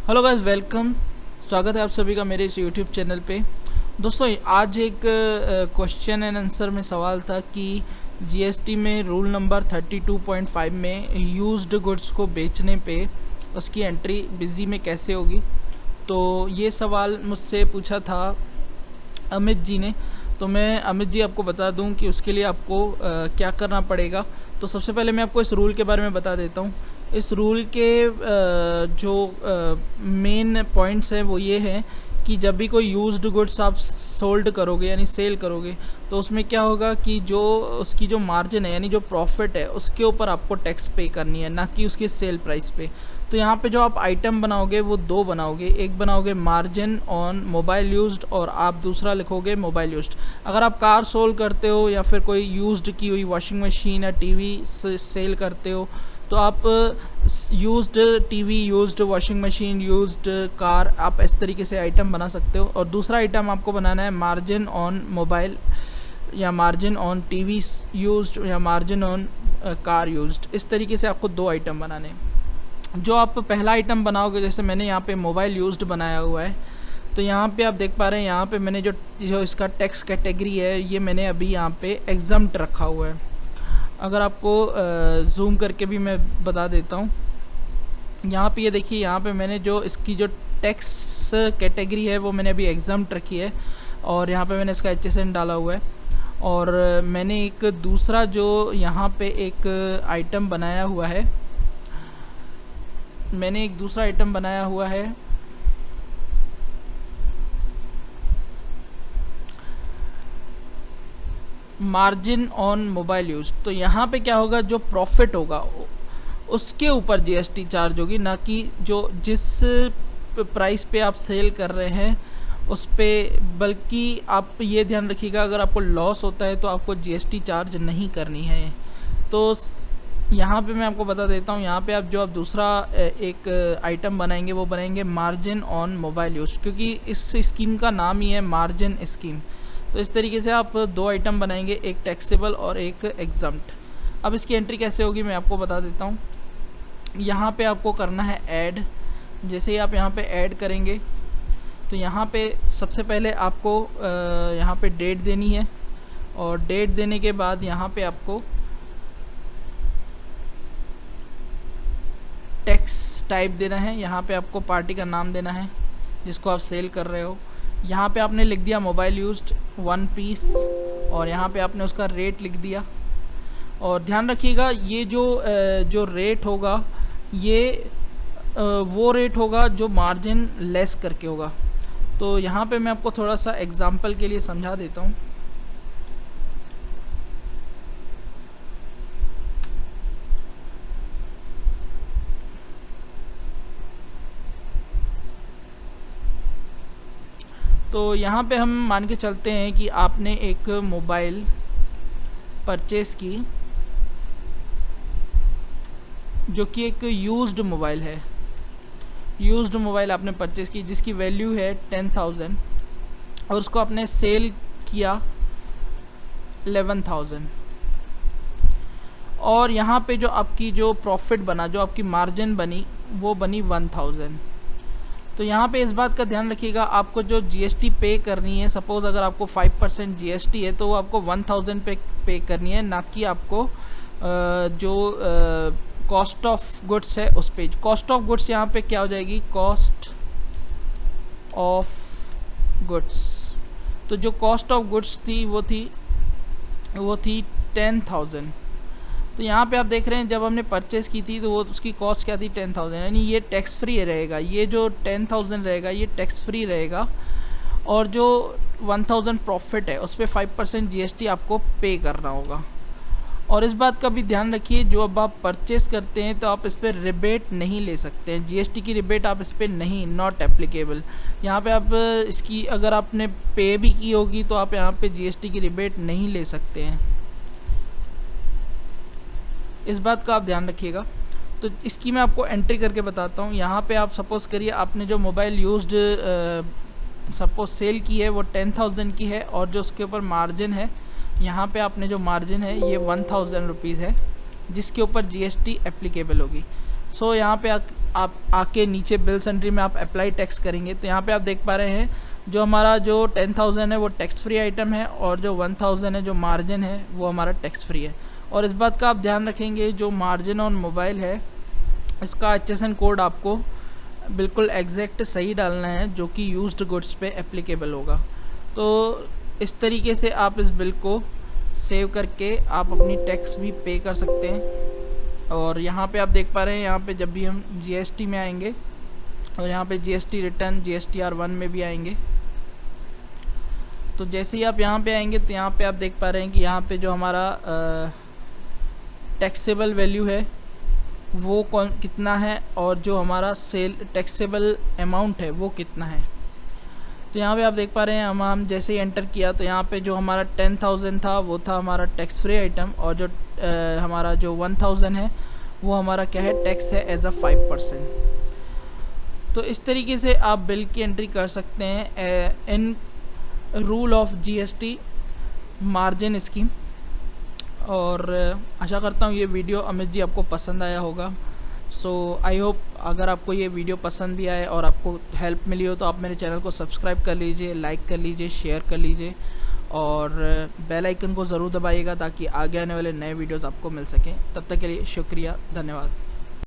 Hello guys, welcome. स्वागत है आप सभी का मेरे इस यूट्यूब चैनल पे। दोस्तों, आज एक क्वेश्चन एंड आंसर में सवाल था कि जीएसटी में रूल नंबर 32.5 में यूज्ड गुड्स को बेचने पे उसकी एंट्री बिजी में कैसे होगी। तो ये सवाल मुझसे पूछा था अमित जी ने। तो मैं अमित जी आपको बता दूं कि उसके लिए आपको क्या करना पड़ेगा। तो सबसे पहले मैं आपको इस रूल के बारे में बता देता हूं। इस रूल के जो मेन पॉइंट्स हैं वो ये हैं कि जब भी कोई यूज्ड गुड्स आप सोल्ड करोगे यानी सेल करोगे, तो उसमें क्या होगा कि जो उसकी जो मार्जिन है यानी जो प्रॉफिट है उसके ऊपर आपको टैक्स पे करनी है, ना कि उसकी सेल प्राइस पे। तो यहाँ पे जो आप आइटम बनाओगे वो दो बनाओगे, एक बनाओगे मार्जिन ऑन मोबाइल यूज्ड और आप दूसरा लिखोगे मोबाइल यूज्ड। अगर आप कार सोल करते हो या फिर कोई यूज्ड की हुई वॉशिंग मशीन या टीवी सेल करते हो, तो आप used TV, used washing machine, used car, आप इस तरीके से आइटम बना सकते हो। और दूसरा आइटम आपको बनाना है मार्जिन ऑन मोबाइल या मार्जिन ऑन टीवी यूज्ड या मार्जिन ऑन कार यूज्ड। इस तरीके से आपको दो आइटम बनाने हैं। जो आप पहला आइटम बनाओगे, जैसे मैंने यहाँ पे मोबाइल यूज्ड बनाया हुआ है, तो यहाँ पे आप देख पा रहे हैं यहाँ पे मैंने जो इसका टैक्स कैटेगरी है ये मैंने अभी यहाँ पे एग्जम्प्ट रखा हुआ है। अगर आपको जूम करके भी मैं बता देता हूँ, यहाँ पे ये देखिए, यहाँ पे मैंने जो इसकी जो टैक्स कैटेगरी है वो मैंने अभी एग्जम्प्ट रखी है और यहाँ पे मैंने इसका HSN डाला हुआ है। और मैंने एक दूसरा जो यहाँ पे एक आइटम बनाया हुआ है, मैंने एक दूसरा आइटम बनाया हुआ है मार्जिन ऑन मोबाइल यूज। तो यहाँ पे क्या होगा, जो प्रॉफिट होगा उसके ऊपर जीएसटी चार्ज होगी, ना कि जो जिस प्राइस पे आप सेल कर रहे हैं उस पे। बल्कि आप ये ध्यान रखिएगा, अगर आपको लॉस होता है तो आपको जीएसटी चार्ज नहीं करनी है। तो यहाँ पे मैं आपको बता देता हूँ, यहाँ पे आप जो आप दूसरा एक आइटम बनाएंगे वो बनाएंगे मार्जिन ऑन मोबाइल यूज, क्योंकि इस स्कीम का नाम ही है मार्जिन स्कीम। तो इस तरीके से आप दो आइटम बनाएंगे, एक टैक्सेबल और एक एग्जम्प्ट। अब इसकी एंट्री कैसे होगी मैं आपको बता देता हूँ। यहाँ पे आपको करना है ऐड। जैसे ही आप यहाँ पे ऐड करेंगे तो यहाँ पे सबसे पहले आपको यहाँ पे डेट देनी है, और डेट देने के बाद यहाँ पे आपको टैक्स टाइप देना है। यहाँ पे आपको पार्टी का नाम देना है जिसको आप सेल कर रहे हो। यहाँ पे आपने लिख दिया मोबाइल यूज्ड 1 पीस, और यहाँ पे आपने उसका रेट लिख दिया। और ध्यान रखिएगा, ये जो रेट होगा ये वो रेट होगा जो मार्जिन लेस करके होगा। तो यहाँ पे मैं आपको थोड़ा सा एग्जांपल के लिए समझा देता हूँ। तो यहाँ पे हम मान के चलते हैं कि आपने एक मोबाइल परचेस की जो कि एक यूज्ड मोबाइल है। यूज्ड मोबाइल आपने परचेस की जिसकी वैल्यू है 10,000 और उसको आपने सेल किया 11,000। और यहाँ पे जो आपकी जो प्रॉफिट बना, जो आपकी मार्जिन बनी, वो बनी 1,000। तो यहाँ पे इस बात का ध्यान रखिएगा, आपको जो जीएसटी पे करनी है, सपोज़ अगर आपको 5% जीएसटी है तो वो आपको 1,000 पे करनी है, ना कि आपको जो कॉस्ट ऑफ गुड्स है उस पे। कॉस्ट ऑफ गुड्स यहाँ पे क्या हो जाएगी, कॉस्ट ऑफ गुड्स। तो जो कॉस्ट ऑफ गुड्स थी वो थी 10,000। तो यहाँ पे आप देख रहे हैं जब हमने परचेस की थी तो वो उसकी कॉस्ट क्या थी, 10,000। यानी ये टैक्स फ्री रहेगा, ये जो 10,000 रहेगा ये टैक्स फ्री रहेगा। और जो 1,000 प्रॉफिट है उस पर 5% जीएसटी आपको पे करना होगा। और इस बात का भी ध्यान रखिए, जो अब आप परचेस करते हैं तो आप इस पर रिबेट नहीं ले सकते हैं, जीएसटी की रिबेट आप इस पर नहीं, नॉट एप्लीकेबल। यहाँ पे आप इसकी अगर आपने पे भी की होगी तो आप यहाँ पे जीएसटी की रिबेट नहीं ले सकते हैं। इस बात का आप ध्यान रखिएगा। तो इसकी मैं आपको एंट्री करके बताता हूँ। यहाँ पे आप सपोज़ करिए आपने जो मोबाइल यूज्ड सपोज सेल की है वो 10,000 की है, और जो उसके ऊपर मार्जिन है, यहाँ पे आपने जो मार्जिन है ये 1,000 रुपीज़ है जिसके ऊपर जीएसटी एप्लीकेबल होगी। सो यहाँ पे आप आके नीचे बिल्स एंट्री में आप अप्लाई टैक्स करेंगे तो यहाँ पे आप देख पा रहे हैं जो हमारा जो 10,000 है वो टैक्स फ्री आइटम है और जो 1,000 है जो मार्जिन है वो हमारा टैक्स फ्री है। और इस बात का आप ध्यान रखेंगे जो मार्जिन ऑन मोबाइल है इसका HSN कोड आपको बिल्कुल एग्जैक्ट सही डालना है जो कि यूज्ड गुड्स पे एप्लीकेबल होगा। तो इस तरीके से आप इस बिल को सेव करके आप अपनी टैक्स भी पे कर सकते हैं। और यहाँ पे आप देख पा रहे हैं यहाँ पे जब भी हम GST में आएंगे और यहाँ पे GST रिटर्न GSTR1 में भी आएंगे तो जैसे ही आप यहाँ पे आएंगे तो यहाँ पे आप देख पा रहे हैं कि यहाँ पे जो हमारा टैक्सेबल वैल्यू है वो कितना है और जो हमारा सेल टैक्सेबल अमाउंट है वो कितना है। तो यहाँ पे आप देख पा रहे हैं हम जैसे ही एंटर किया तो यहाँ पे जो हमारा 10,000 था वो था हमारा टैक्स फ्री आइटम और जो हमारा जो 1,000 है वो हमारा क्या है टैक्स है एज अ 5%। तो इस तरीके से आप बिल की एंट्री कर सकते हैं in rule of GST margin scheme. और आशा करता हूँ ये वीडियो अमित जी आपको पसंद आया होगा। सो आई होप अगर आपको ये वीडियो पसंद भी आए और आपको हेल्प मिली हो तो आप मेरे चैनल को सब्सक्राइब कर लीजिए, लाइक कर लीजिए, शेयर कर लीजिए और बेल आइकन को ज़रूर दबाइएगा ताकि आगे आने वाले नए वीडियोस आपको मिल सकें। तब तक के लिए शुक्रिया, धन्यवाद।